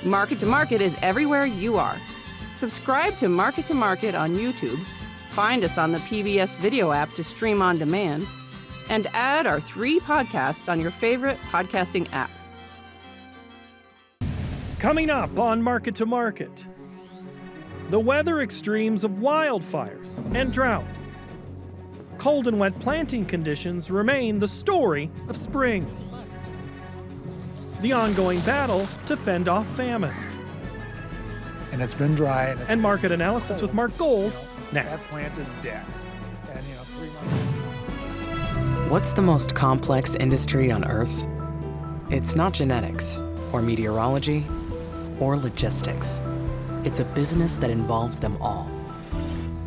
Market to Market is everywhere you are. Subscribe to Market on YouTube, find us on the PBS video app to stream on demand, and add our 3 podcasts on your favorite podcasting app. Coming up on Market to Market, the weather extremes of wildfires and drought. Cold and wet planting conditions remain the story of spring. The ongoing battle to fend off famine. And it's been dry. And market analysis with Mark Gold next. That plant is dead. And 3 months. What's the most complex industry on Earth? It's not genetics, or meteorology, or logistics. It's a business that involves them all.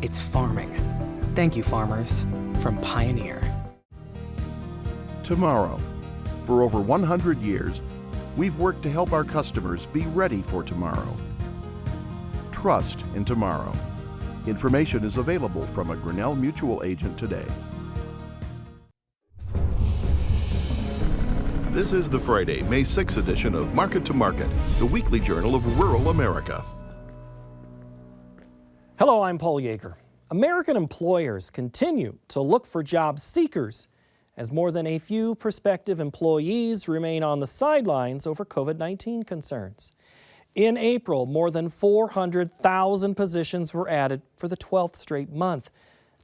It's farming. Thank you, farmers, from Pioneer. Tomorrow. For over 100 years, we've worked to help our customers be ready for tomorrow. Trust in tomorrow. Information is available from a Grinnell Mutual agent today. This is the Friday, May 6th edition of Market to Market, the weekly journal of rural America. Hello, I'm Paul Yeager. American employers continue to look for job seekers as more than a few prospective employees remain on the sidelines over COVID-19 concerns. In April, more than 400,000 positions were added for the 12th straight month,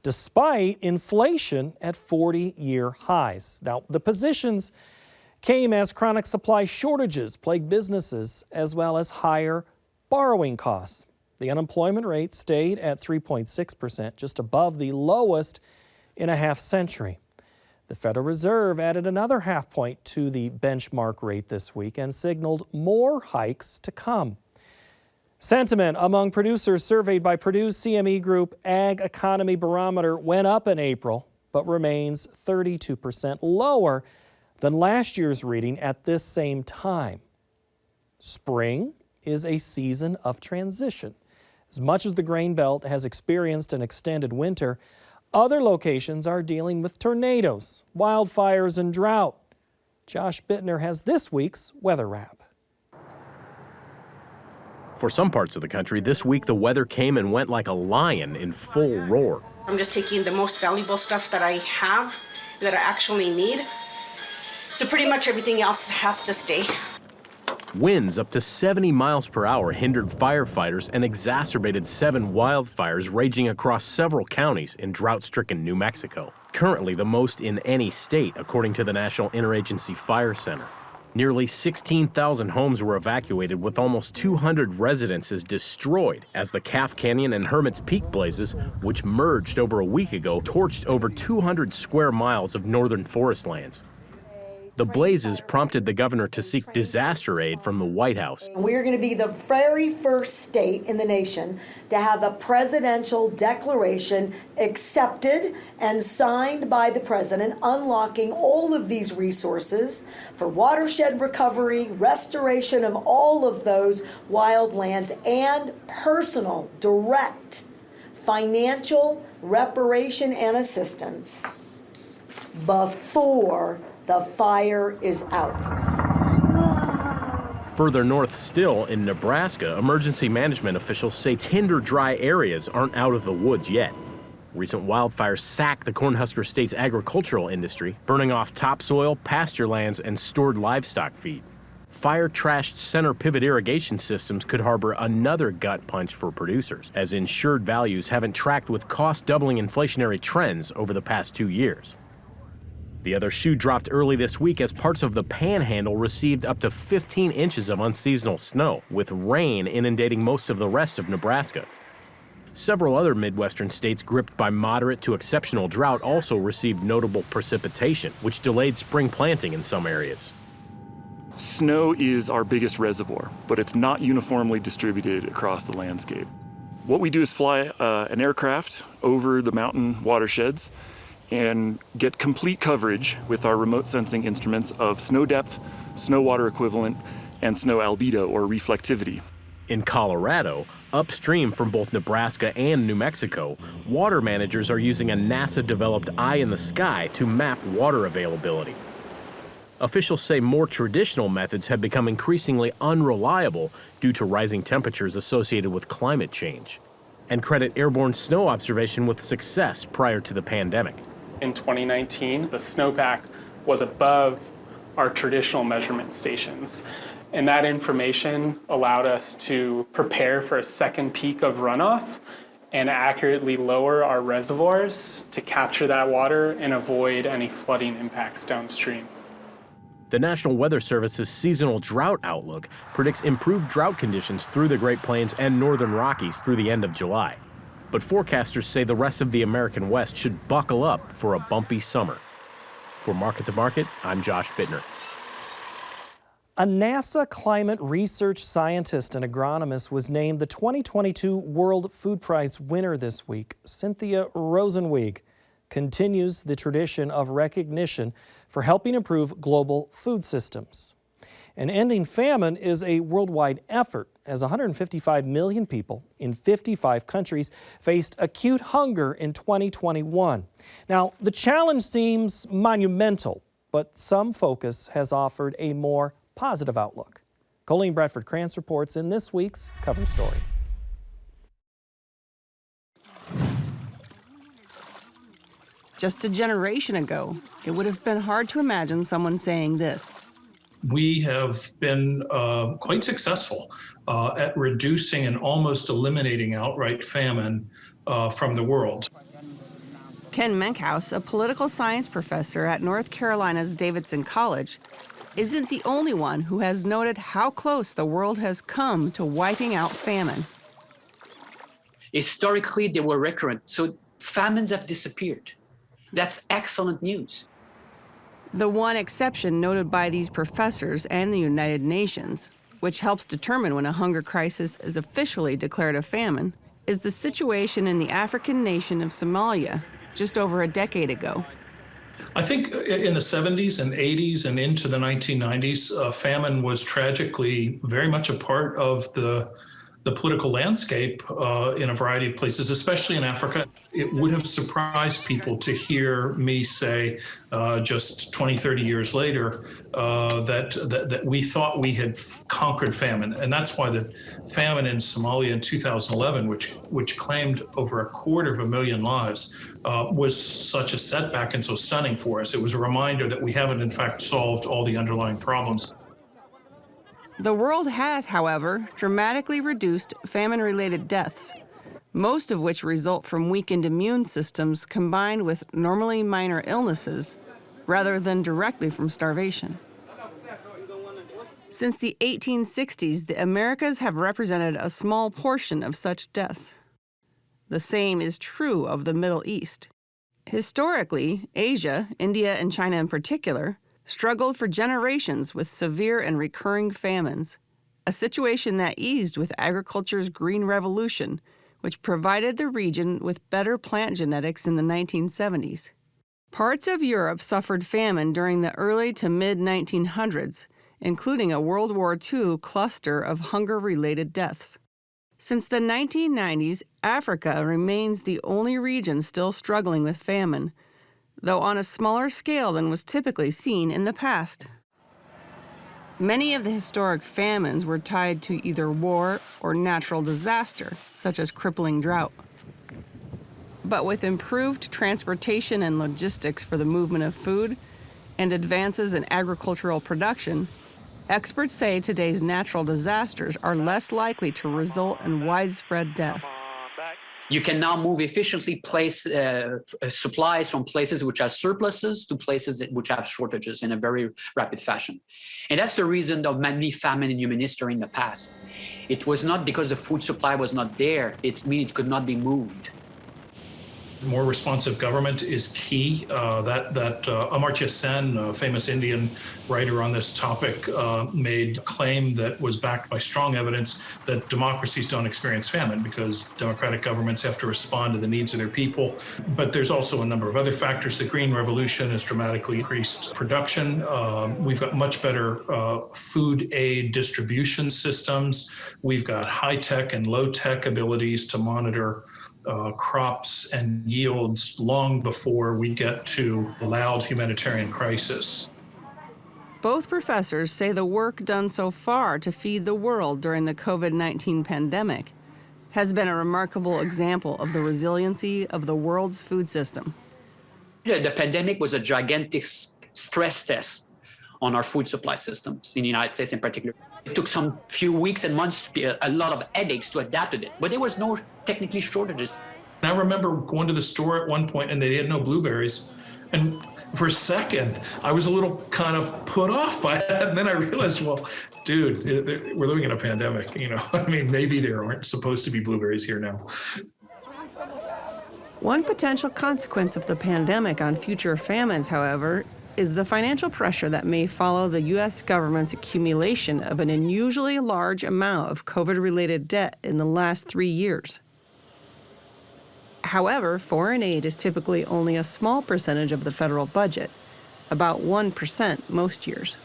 despite inflation at 40-year highs. Now, the positions came as chronic supply shortages plagued businesses, as well as higher borrowing costs. The unemployment rate stayed at 3.6%, just above the lowest in a half century. The Federal Reserve added another half point to the benchmark rate this week and signaled more hikes to come. Sentiment among producers surveyed by Purdue's CME Group Ag Economy Barometer went up in April, but remains 32% lower than last year's reading at this same time. Spring is a season of transition. As much as the grain belt has experienced an extended winter, other locations are dealing with tornadoes, wildfires, and drought. Josh Bittner has this week's weather wrap. For some parts of the country, this week the weather came and went like a lion in full roar. I'm just taking the most valuable stuff that I have, that I actually need. So pretty much everything else has to stay. Winds up to 70 miles per hour hindered firefighters and exacerbated 7 wildfires raging across several counties in drought-stricken New Mexico. Currently the most in any state, according to the National Interagency Fire Center. Nearly 16,000 homes were evacuated, with almost 200 residences destroyed as the Calf Canyon and Hermit's Peak blazes, which merged over a week ago, torched over 200 square miles of northern forest lands. The blazes prompted the governor to seek disaster aid from the White House. We're going to be the very first state in the nation to have a presidential declaration accepted and signed by the president, unlocking all of these resources for watershed recovery, restoration of all of those wildlands, and personal, direct financial reparation and assistance before the fire is out. Further north still, in Nebraska, emergency management officials say tinder dry areas aren't out of the woods yet. Recent wildfires sacked the Cornhusker State's agricultural industry, burning off topsoil, pasture lands, and stored livestock feed. Fire-trashed center pivot irrigation systems could harbor another gut punch for producers, as insured values haven't tracked with cost-doubling inflationary trends over the past 2 years. The other shoe dropped early this week as parts of the Panhandle received up to 15 inches of unseasonal snow, with rain inundating most of the rest of Nebraska. Several other Midwestern states gripped by moderate to exceptional drought also received notable precipitation, which delayed spring planting in some areas. Snow is our biggest reservoir, but it's not uniformly distributed across the landscape. What we do is fly an aircraft over the mountain watersheds and get complete coverage with our remote sensing instruments of snow depth, snow water equivalent, and snow albedo or reflectivity. In Colorado, upstream from both Nebraska and New Mexico, water managers are using a NASA-developed eye in the sky to map water availability. Officials say more traditional methods have become increasingly unreliable due to rising temperatures associated with climate change, and credit airborne snow observation with success prior to the pandemic. In 2019, the snowpack was above our traditional measurement stations, and that information allowed us to prepare for a second peak of runoff and accurately lower our reservoirs to capture that water and avoid any flooding impacts downstream. The National Weather Service's seasonal drought outlook predicts improved drought conditions through the Great Plains and Northern Rockies through the end of July. But forecasters say the rest of the American West should buckle up for a bumpy summer. For Market to Market, I'm Josh Bittner. A NASA climate research scientist and agronomist was named the 2022 World Food Prize winner this week. Cynthia Rosenweig continues the tradition of recognition for helping improve global food systems. And ending famine is a worldwide effort, as 155 million people in 55 countries faced acute hunger in 2021. Now, the challenge seems monumental, but some focus has offered a more positive outlook. Colleen Bradford-Krantz reports in this week's cover story. Just a generation ago, it would have been hard to imagine someone saying this. We have been quite successful at reducing and almost eliminating outright famine from the world. Ken Menkhaus, a political science professor at North Carolina's Davidson College, isn't the only one who has noted how close the world has come to wiping out famine. Historically, they were recurrent, so famines have disappeared. That's excellent news. The one exception noted by these professors and the United Nations, which helps determine when a hunger crisis is officially declared a famine, is the situation in the African nation of Somalia just over a decade ago. I think in the 70s and 80s and into the 1990s, famine was tragically very much a part of the political landscape in a variety of places, especially in Africa. It would have surprised people to hear me say just 20, 30 years later that we thought we had conquered famine. And that's why the famine in Somalia in 2011, which claimed over 250,000 lives, was such a setback and so stunning for us. It was a reminder that we haven't, in fact, solved all the underlying problems. The world has, however, dramatically reduced famine-related deaths, most of which result from weakened immune systems combined with normally minor illnesses, rather than directly from starvation. Since the 1860s, the Americas have represented a small portion of such deaths. The same is true of the Middle East. Historically, Asia, India and China in particular, struggled for generations with severe and recurring famines, a situation that eased with agriculture's Green Revolution, which provided the region with better plant genetics in the 1970s. Parts of Europe suffered famine during the early to mid-1900s, including a World War II cluster of hunger-related deaths. Since the 1990s, Africa remains the only region still struggling with famine, though on a smaller scale than was typically seen in the past. Many of the historic famines were tied to either war or natural disaster, such as crippling drought. But with improved transportation and logistics for the movement of food and advances in agricultural production, experts say today's natural disasters are less likely to result in widespread death. You can now move efficiently supplies from places which have surpluses to places which have shortages in a very rapid fashion. And that's the reason of many famine in human history in the past. It was not because the food supply was not there, it means it could not be moved. More responsive government is key. Amartya Sen, a famous Indian writer on this topic, made a claim that was backed by strong evidence that democracies don't experience famine because democratic governments have to respond to the needs of their people. But there's also a number of other factors. The Green Revolution has dramatically increased production. We've got much better food aid distribution systems. We've got high-tech and low-tech abilities to monitor crops and yields long before we get to a loud humanitarian crisis. Both professors say the work done so far to feed the world during the COVID-19 pandemic has been a remarkable example of the resiliency of the world's food system. The pandemic was a gigantic stress test on our food supply systems in the United States in particular. It took some few weeks and months, a lot of headaches to adapt to it, but there was no technically shortages. I remember going to the store at one point and they had no blueberries. And for a second, I was a little kind of put off by that. And then I realized, well, dude, we're living in a pandemic, you know. I mean, maybe there aren't supposed to be blueberries here now. One potential consequence of the pandemic on future famines, however, is the financial pressure that may follow the U.S. government's accumulation of an unusually large amount of COVID-related debt in the last 3 years. However, foreign aid is typically only a small percentage of the federal budget, about 1% most years.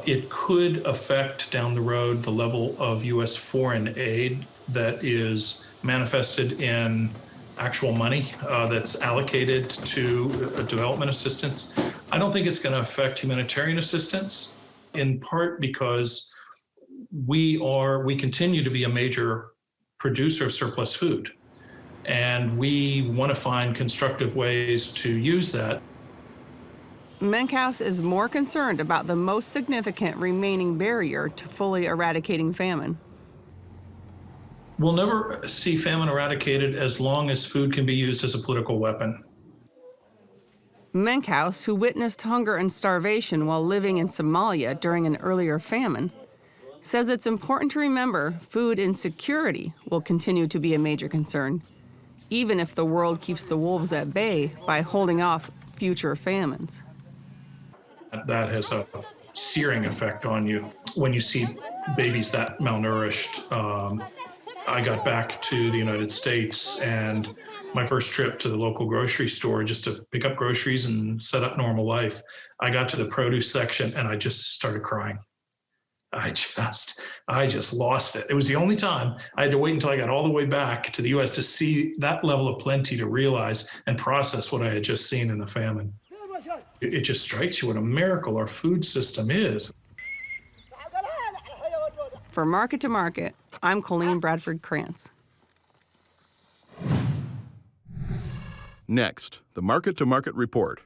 It could affect down the road the level of U.S. foreign aid that is manifested in actual money that's allocated to development assistance. I don't think it's going to affect humanitarian assistance, in part because we continue to be a major producer of surplus food. And we want to find constructive ways to use that. Menkhaus is more concerned about the most significant remaining barrier to fully eradicating famine. We'll never see famine eradicated as long as food can be used as a political weapon. Menkhaus, who witnessed hunger and starvation while living in Somalia during an earlier famine, says it's important to remember food insecurity will continue to be a major concern, even if the world keeps the wolves at bay by holding off future famines. That has a searing effect on you when you see babies that malnourished. I got back to the United States, and my first trip to the local grocery store just to pick up groceries and set up normal life, I got to the produce section and I just started crying. I just lost it. It was the only time. I had to wait until I got all the way back to the U.S. to see that level of plenty, to realize and process what I had just seen in the famine. It just strikes you what a miracle our food system is. For Market to Market, I'm Colleen Bradford Krantz. Next, the Market to Market report.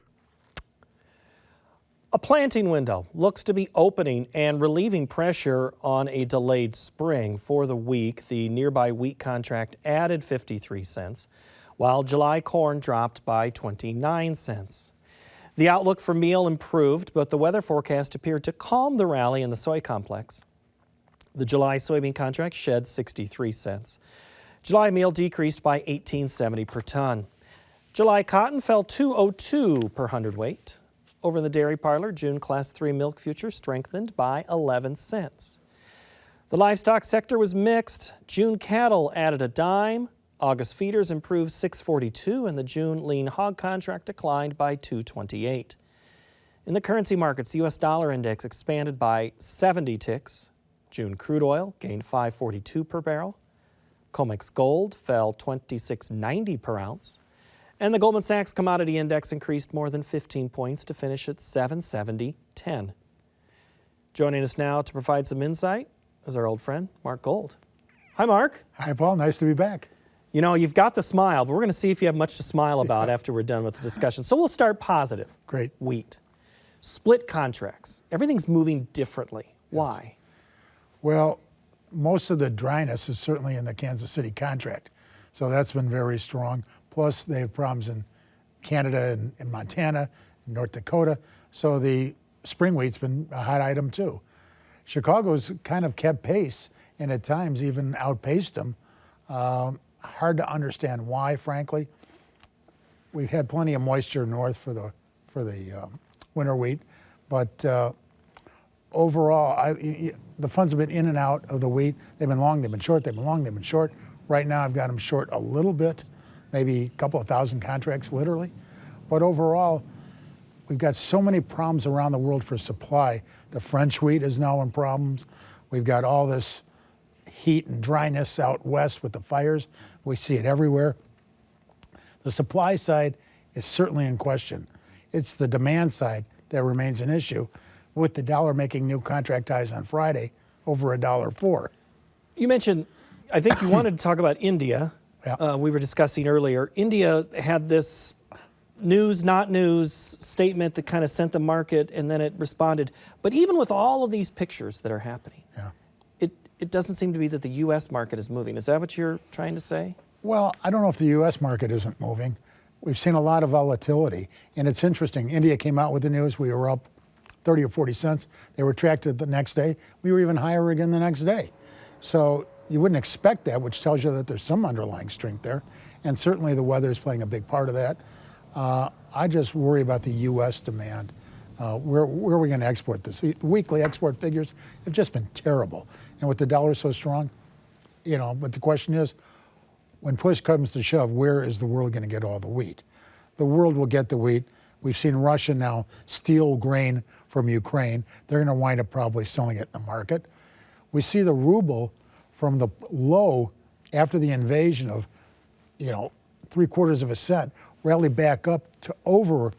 A planting window looks to be opening and relieving pressure on a delayed spring. For the week, the nearby wheat contract added 53 cents, while July corn dropped by 29 cents. The outlook for meal improved, but the weather forecast appeared to calm the rally in the soy complex. The July soybean contract shed 63 cents. July meal decreased by 18.70 per ton. July cotton fell 2.02 per hundredweight. Over in the dairy parlor, June Class 3 milk future strengthened by 11 cents. The livestock sector was mixed. June cattle added a dime. August feeders improved 6.42, and the June lean hog contract declined by 2.28. In the currency markets, the U.S. dollar index expanded by 70 ticks. June crude oil gained 5.42 per barrel. COMEX gold fell 26.90 per ounce. And the Goldman Sachs Commodity Index increased more than 15 points to finish at 770.10. Joining us now to provide some insight is our old friend, Mark Gold. Hi, Mark. Hi, Paul. Nice to be back. You know, you've got the smile, but we're going to see if you have much to smile about after we're done with the discussion. So we'll start positive. Great. Wheat. Split contracts. Everything's moving differently. Why? Well, most of the dryness is certainly in the Kansas City contract. So that's been very strong. Plus, they have problems in Canada and Montana, and North Dakota. So the spring wheat's been a hot item too. Chicago's kind of kept pace and at times even outpaced them. Hard to understand why, frankly. We've had plenty of moisture north for the winter wheat, but overall, the funds have been in and out of the wheat. They've been long, they've been short, they've been long, they've been short. Right now, I've got them short a little bit, maybe a couple of thousand contracts, literally. But overall, we've got so many problems around the world for supply. The French wheat is now in problems. We've got all this heat and dryness out west with the fires. We see it everywhere. The supply side is certainly in question. It's the demand side that remains an issue. with the dollar making new contract highs on Friday over $1.04. You mentioned, I think you wanted to talk about India. Yeah. We were discussing earlier. India had this news, not news statement that kind of sent the market, and then it responded. But even with all of these pictures that are happening, it doesn't seem to be that the U.S. market is moving. Is that what you're trying to say? Well, I don't know if the U.S. market isn't moving. We've seen a lot of volatility, and it's interesting. India came out with the news. We were up 30 or 40 cents. They retracted the next day. We were even higher again the next day. So you wouldn't expect that, which tells you that there's some underlying strength there. And certainly the weather is playing a big part of that. I just worry about the U.S. demand. Where are we going to export this? The weekly export figures have just been terrible. And with the dollar so strong, but the question is, when push comes to shove, where is the world going to get all the wheat? The world will get the wheat. We've seen Russia now steal grain from Ukraine. They're going to wind up probably selling it in the market. We see the ruble from the low after the invasion of, 3/4 of a cent, rally back up to over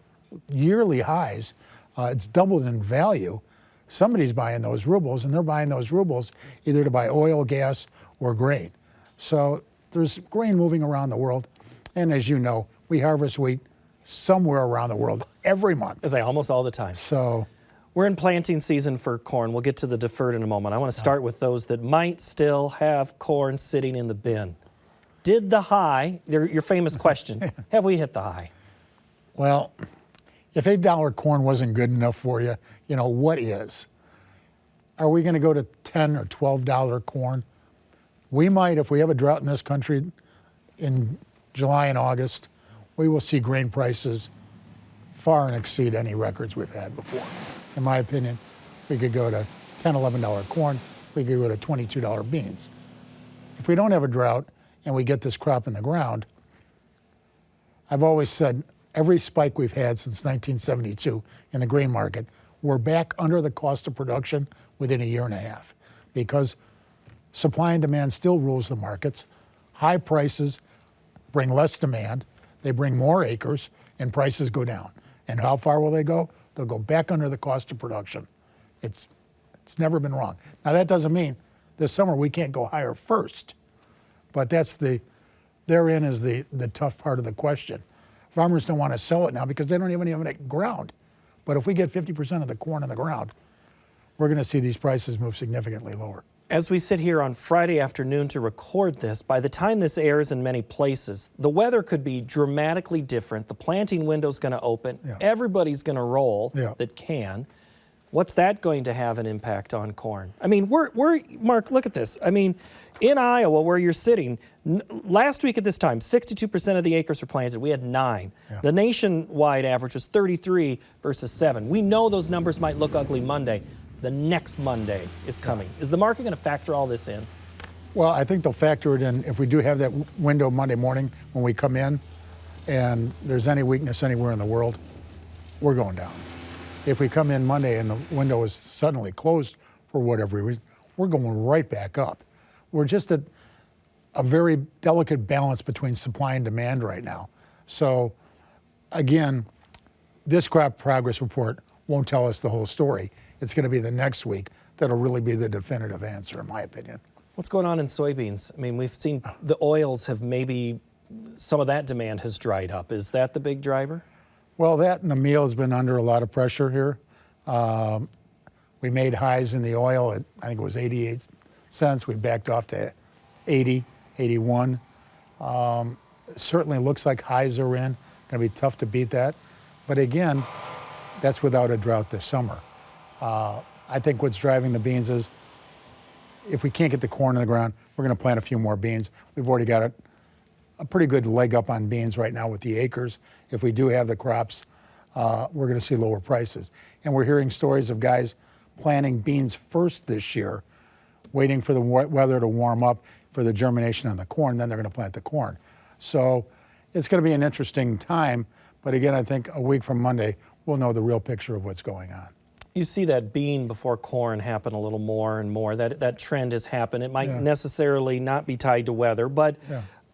yearly highs. It's doubled in value. Somebody's buying those rubles, and they're buying those rubles either to buy oil, gas, or grain. So there's grain moving around the world. And as you know, we harvest wheat somewhere around the world every month. As I almost all the time. So we're in planting season for corn. We'll get to the deferred in a moment. I want to start with those that might still have corn sitting in the bin. Did the high, your famous question, have we hit the high? Well, if $8 corn wasn't good enough for you, what is? Are we going to go to $10 or $12 corn? We might, if we have a drought in this country in July and August, we will see grain prices far and exceed any records we've had before. In my opinion, we could go to $10, $11 corn, we could go to $22 beans. If we don't have a drought and we get this crop in the ground, I've always said every spike we've had since 1972 in the grain market, we're back under the cost of production within a year and a half because supply and demand still rules the markets. High prices bring less demand, they bring more acres, and prices go down. And how far will they go? They'll go back under the cost of production. It's never been wrong. Now that doesn't mean this summer we can't go higher first, but therein is the tough part of the question. Farmers don't want to sell it now because they don't even have it ground. But if we get 50% of the corn in the ground, we're going to see these prices move significantly lower. As we sit here on Friday afternoon to record this, by the time this airs in many places, the weather could be dramatically different. The planting window's going to open. Yeah. Everybody's going to roll Yeah. that can. What's that going to have an impact on corn? I mean, we're Mark, look at this. I mean, in Iowa, where you're sitting, last week at this time, 62% of the acres were planted. We had 9. Yeah. The nationwide average was 33 versus 7. We know those numbers might look ugly Monday. The next Monday is coming. Is the market going to factor all this in? Well, I think they'll factor it in if we do have that window Monday morning when we come in and there's any weakness anywhere in the world, we're going down. If we come in Monday and the window is suddenly closed for whatever reason, we're going right back up. We're just at a very delicate balance between supply and demand right now. So again, this crop progress report won't tell us the whole story. It's going to be the next week that'll really be the definitive answer, in my opinion. What's going on in soybeans? I mean, we've seen the oils have maybe, some of that demand has dried up. Is that the big driver? Well, that and the meal has been under a lot of pressure here. We made highs in the oil at, I think it was 88 cents. We backed off to 80, 81. It certainly looks like highs are in. Going to be tough to beat that. But again, that's without a drought this summer. I think what's driving the beans is if we can't get the corn in the ground, we're going to plant a few more beans. We've already got a pretty good leg up on beans right now with the acres. If we do have the crops, we're going to see lower prices. And we're hearing stories of guys planting beans first this year, waiting for the weather to warm up for the germination on the corn, then they're going to plant the corn. So it's going to be an interesting time. But again, I think a week from Monday, we'll know the real picture of what's going on. You see that bean before corn happen a little more and more. That trend has happened. It might necessarily not be tied to weather, but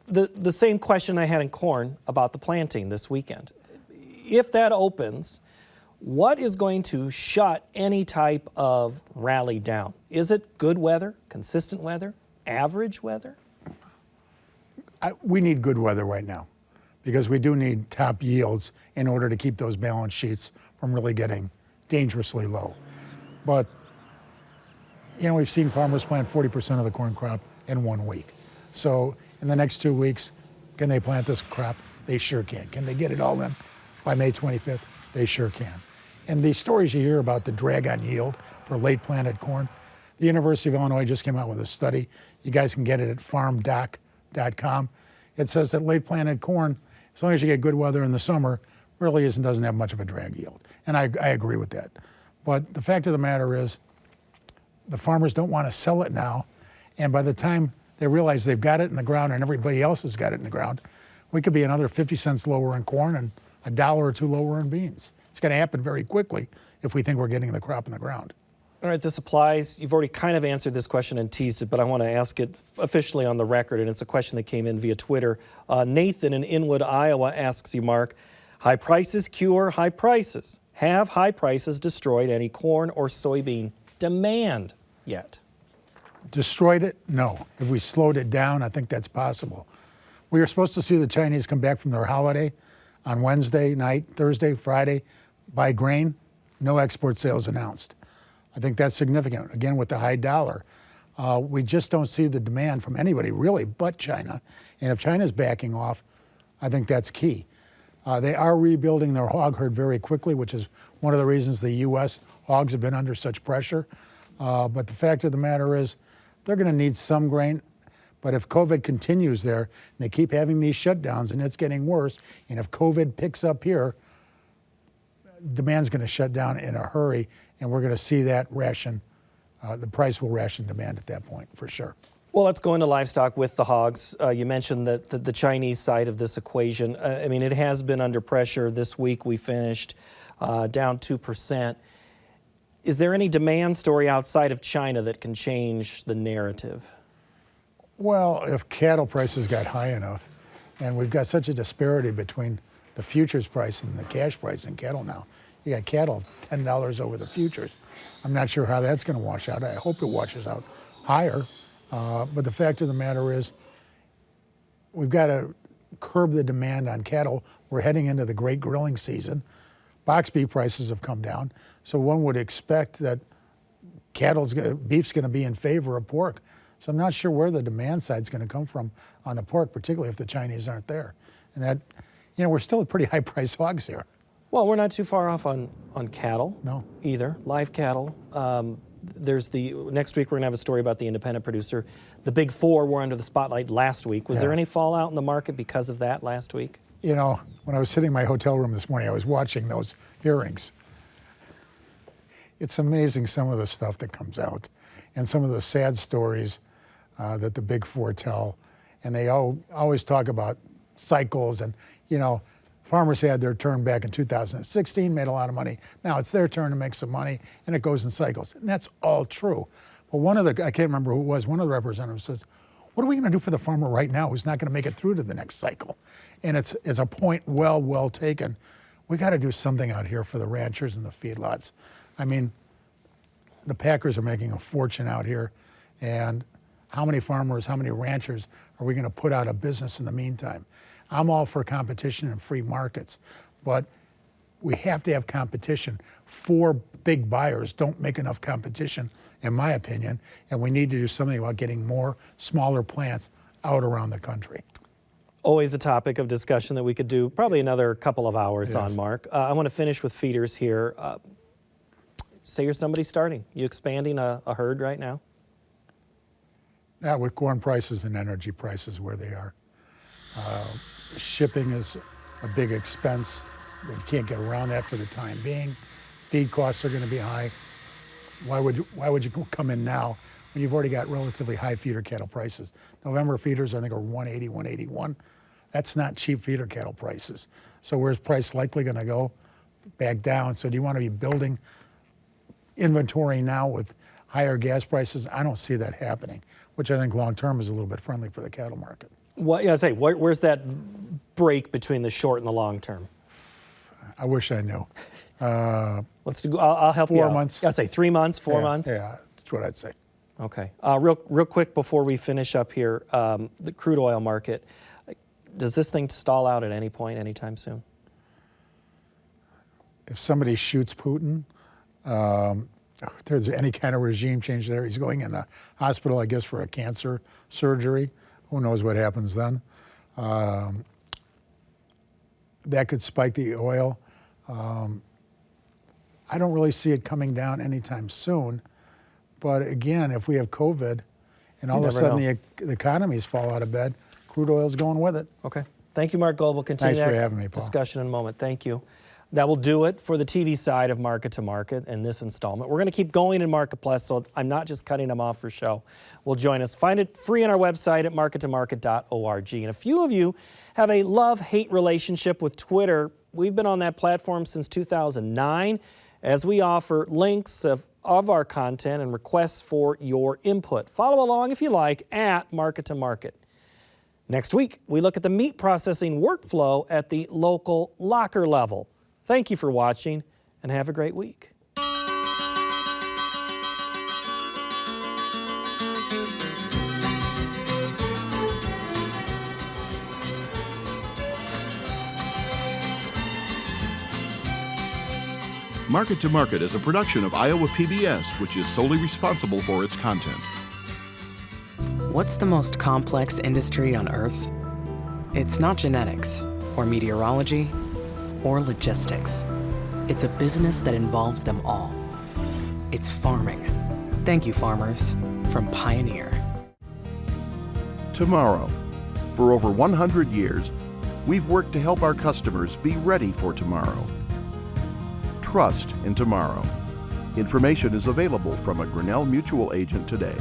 the same question I had in corn about the planting this weekend. If that opens, What is going to shut any type of rally down? Is it good weather, consistent weather, average weather? We need good weather right now because we do need top yields in order to keep those balance sheets from really getting dangerously low. But, you know, we've seen farmers plant 40% of the corn crop in 1 week. So in the next 2 weeks, can they plant this crop? They sure can. Can they get it all in by May 25th? They sure can. And these stories you hear about the drag on yield for late planted corn, the University of Illinois just came out with a study. You guys can get it at farmdoc.com. It says that late planted corn, as long as you get good weather in the summer, really doesn't have much of a drag yield. And I agree with that. But the fact of the matter is, the farmers don't want to sell it now. And by the time they realize they've got it in the ground and everybody else has got it in the ground, we could be another 50 cents lower in corn and $1 or $2 lower in beans. It's going to happen very quickly if we think we're getting the crop in the ground. All right, this applies. You've already kind of answered this question and teased it, but I want to ask it officially on the record, and it's a question that came in via Twitter. Nathan in Inwood, Iowa asks you, Mark, high prices cure high prices. Have high prices destroyed any corn or soybean demand yet? Destroyed it? No. If we slowed it down, I think that's possible. We were supposed to see the Chinese come back from their holiday on Wednesday night, Thursday, Friday, buy grain. No export sales announced. I think that's significant. Again, with the high dollar, we just don't see the demand from anybody really but China. And if China's backing off, I think that's key. They are rebuilding their hog herd very quickly, which is one of the reasons the U.S. hogs have been under such pressure. But the fact of the matter is, they're going to need some grain. But if COVID continues there, and they keep having these shutdowns, and it's getting worse, and if COVID picks up here, demand's going to shut down in a hurry, and we're going to see that ration. The price will ration demand at that point, for sure. Well, let's go into livestock with the hogs. You mentioned that the Chinese side of this equation. I mean, it has been under pressure. This week we finished down 2%. Is there any demand story outside of China that can change the narrative? Well, if cattle prices got high enough, and we've got such a disparity between the futures price and the cash price in cattle now. You got cattle $10 over the futures. I'm not sure how that's going to wash out. I hope it washes out higher. But the fact of the matter is, we've got to curb the demand on cattle. We're heading into the great grilling season. Box beef prices have come down, so one would expect that beef's going to be in favor of pork. So I'm not sure where the demand side's going to come from on the pork, particularly if the Chinese aren't there. And that, you know, we're still at pretty high price hogs here. Well, we're not too far off on cattle. No. Either. Live cattle. Next week we're going to have a story about the independent producer. The big four were under the spotlight last week. Was there any fallout in the market because of that last week? You know, when I was sitting in my hotel room this morning, I was watching those hearings. It's amazing some of the stuff that comes out and some of the sad stories that the big four tell. And they always talk about cycles and, you know, farmers had their turn back in 2016, made a lot of money. Now it's their turn to make some money, and it goes in cycles. And that's all true. But I can't remember who it was, one of the representatives says, what are we going to do for the farmer right now who's not going to make it through to the next cycle? And it's a point well taken. We got to do something out here for the ranchers and the feedlots. I mean, the packers are making a fortune out here, and how many farmers, how many ranchers are we going to put out of business in the meantime? I'm all for competition and free markets, but we have to have competition. Four big buyers don't make enough competition, in my opinion, and we need to do something about getting more smaller plants out around the country. Always a topic of discussion that we could do probably another couple of hours on, Mark. I want to finish with feeders here. Say you're somebody starting. You expanding a herd right now? Not with corn prices and energy prices where they are. Shipping is a big expense. You can't get around that for the time being. Feed costs are going to be high. Why would you come in now when you've already got relatively high feeder cattle prices? November feeders, I think, are 180, 181. That's not cheap feeder cattle prices. So where's price likely going to go? Back down. So do you want to be building inventory now with higher gas prices? I don't see that happening, which I think long-term is a little bit friendly for the cattle market. Where's that break between the short and the long term? I wish I knew. Let's do. I'll help you out. 4 months. I'll say 3 months, 4 months. Yeah, that's what I'd say. Okay. Real quick before we finish up here, the crude oil market. Does this thing stall out at any point, anytime soon? If somebody shoots Putin, if there's any kind of regime change there, he's going in the hospital, I guess, for a cancer surgery. Who knows what happens then? That could spike the oil. I don't really see it coming down anytime soon. But again, if we have COVID and all of a sudden the economies fall out of bed, crude oil's going with it. Okay. Thank you, Mark Gold. We'll continue Thanks for having me, Paul. Discussion in a moment. Thank you. That will do it for the TV side of Market to Market in this installment. We're going to keep going in Marketplace, so I'm not just cutting them off for show. Will join us. Find it free on our website at markettomarket.org. And a few of you have a love-hate relationship with Twitter. We've been on that platform since 2009 as we offer links of our content and requests for your input. Follow along if you like at Market to Market. Next week, we look at the meat processing workflow at the local locker level. Thank you for watching and have a great week. Market to Market is a production of Iowa PBS, which is solely responsible for its content. What's the most complex industry on Earth? It's not genetics, or meteorology, or logistics. It's a business that involves them all. It's farming. Thank you, farmers, from Pioneer. Tomorrow. For over 100 years, we've worked to help our customers be ready for tomorrow. Trust in tomorrow. Information is available from a Grinnell Mutual agent today.